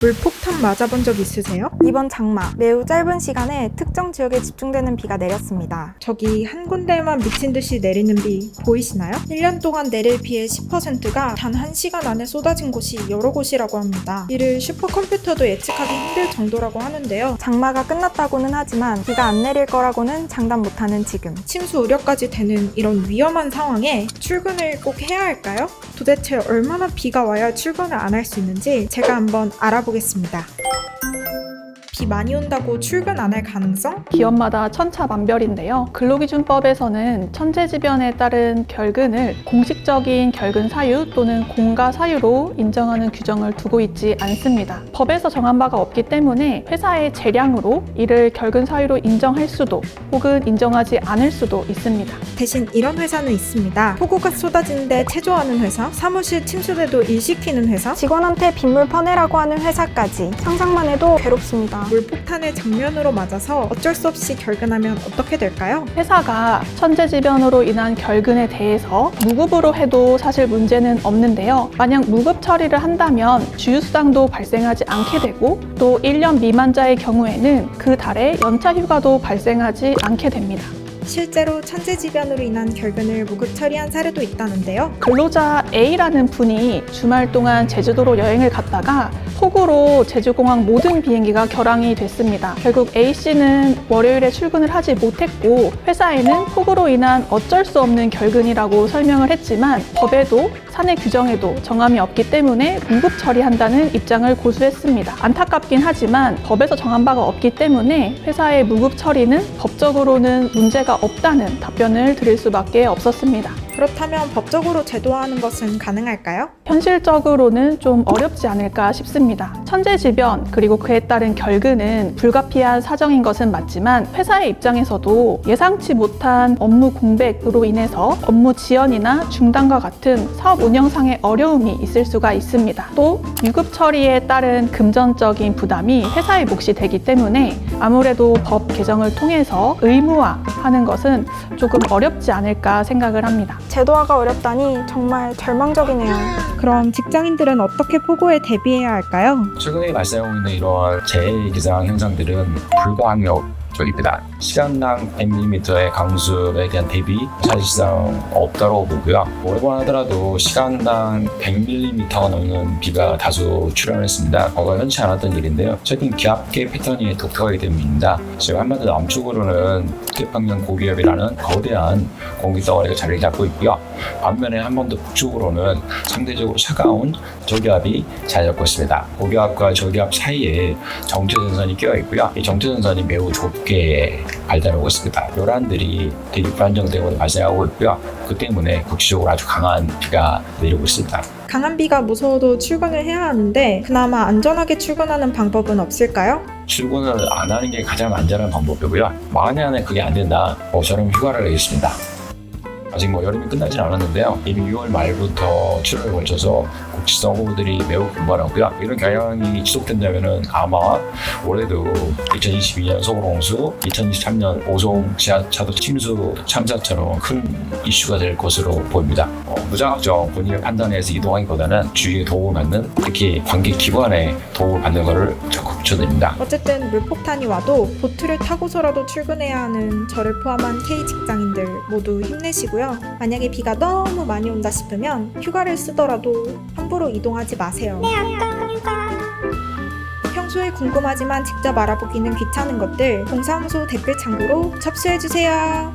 물폭탄 맞아본 적 있으세요? 이번 장마 매우 짧은 시간에 특정 지역에 집중되는 비가 내렸습니다. 저기 한 군데에만 미친 듯이 내리는 비 보이시나요? 1년 동안 내릴 비의 10%가 단 1시간 안에 쏟아진 곳이 여러 곳이라고 합니다. 이를 슈퍼컴퓨터도 예측하기 힘들 정도라고 하는데요. 장마가 끝났다고는 하지만 비가 안 내릴 거라고는 장담 못하는 지금. 침수 우려까지 되는 이런 위험한 상황에 출근을 꼭 해야 할까요? 도대체 얼마나 비가 와야 출근을 안 할 수 있는지 제가 한번 알아보겠습니다. 비 많이 온다고 출근 안 할 가능성? 기업마다 천차만별인데요. 근로기준법에서는 천재지변에 따른 결근을 공식적인 결근 사유 또는 공가 사유로 인정하는 규정을 두고 있지 않습니다. 법에서 정한 바가 없기 때문에 회사의 재량으로 이를 결근 사유로 인정할 수도 혹은 인정하지 않을 수도 있습니다. 대신 이런 회사는 있습니다. 폭우가 쏟아지는데 체조하는 회사, 사무실 침수돼도 일 시키는 회사, 직원한테 빗물 퍼내라고 하는 회사까지 상상만 해도 괴롭습니다. 물폭탄을 정면으로 맞아서 어쩔 수 없이 결근하면 어떻게 될까요? 회사가 천재지변으로 인한 결근에 대해서 무급으로 해도 사실 문제는 없는데요. 만약 무급 처리를 한다면 주휴수당도 발생하지 않게 되고 또 1년 미만자의 경우에는 그 달에 연차 휴가도 발생하지 않게 됩니다. 실제로 천재지변으로 인한 결근을 무급 처리한 사례도 있다는데요. 근로자 A라는 분이 주말 동안 제주도로 여행을 갔다가 폭우로 제주공항 모든 비행기가 결항이 됐습니다. 결국 A씨는 월요일에 출근을 하지 못했고 회사에는 폭우로 인한 어쩔 수 없는 결근이라고 설명을 했지만 법에도 사내 규정에도 정함이 없기 때문에 무급 처리한다는 입장을 고수했습니다. 안타깝긴 하지만 법에서 정한 바가 없기 때문에 회사의 무급 처리는 법적으로는 문제가 없다는 답변을 드릴 수밖에 없었습니다. 그렇다면 법적으로 제도화하는 것은 가능할까요? 현실적으로는 좀 어렵지 않을까 싶습니다. 천재지변 그리고 그에 따른 결근은 불가피한 사정인 것은 맞지만 회사의 입장에서도 예상치 못한 업무 공백으로 인해서 업무 지연이나 중단과 같은 사업 운영상의 어려움이 있을 수가 있습니다. 또 유급 처리에 따른 금전적인 부담이 회사의 몫이 되기 때문에 아무래도 법 개정을 통해서 의무화하는 것은 조금 어렵지 않을까 생각을 합니다. 제도화가 어렵다니 정말 절망적이네요. 그럼 직장인들은 어떻게 폭우에 대비해야 할까요? 최근에 발생하고 있는 이러한 재해기상 현상들은 불가항력적입니다. 시간당 100mm의 강수에 대한 대비 사실상 없다고 보고요. 오래만 하더라도 시간당 100mm가 넘는 비가 다소 출현했습니다. 과거 흔치 않았던 일인데요. 최근 기압계 패턴이 독특하기 때문입니다. 지금 한마디로 남쪽으로는 태평양 고기압이라는 거대한 공기 덩어리가 자리를 잡고 있고요. 반면에 한 번 더 북쪽으로는 상대적으로 차가운 저기압이 자리 잡고 있습니다. 고기압과 저기압 사이에 정체전선이 끼어 있고요. 이 정체전선이 매우 좁게 발달하고 있습니다. 요란들이 되게 불안정되고 발생하고 있고요. 그 때문에 국지적으로 아주 강한 비가 내리고 있습니다. 강한 비가 무서워도 출근을 해야 하는데 그나마 안전하게 출근하는 방법은 없을까요? 출근을 안 하는 게 가장 안전한 방법이고요. 만약에 그게 안 된다, 저는 휴가를 내겠습니다. 아직 여름이 끝나진 않았는데요. 이미 6월 말부터 7월에 걸쳐서 국지성 호우들이 매우 분발하고요. 이런 경향이 지속된다면 아마 올해도 2022년 소그홍수, 2023년 오송 지하차도 침수 참사처럼 큰 이슈가 될 것으로 보입니다. 무자각정 본인의 판단에서 이동하기보다는 주위에 도움을 받는, 특히 관계 기관의 도움을 받는 것을 적극 추천드립니다. 어쨌든 물폭탄이 와도 보트를 타고서라도 출근해야 하는 저를 포함한 K 직장인들 모두 힘내시고요. 만약에 비가 너무 많이 온다 싶으면 휴가를 쓰더라도 함부로 이동하지 마세요. 평소에 궁금하지만 직접 알아보기는 귀찮은 것들 동사무소 댓글 창구로 접수해주세요.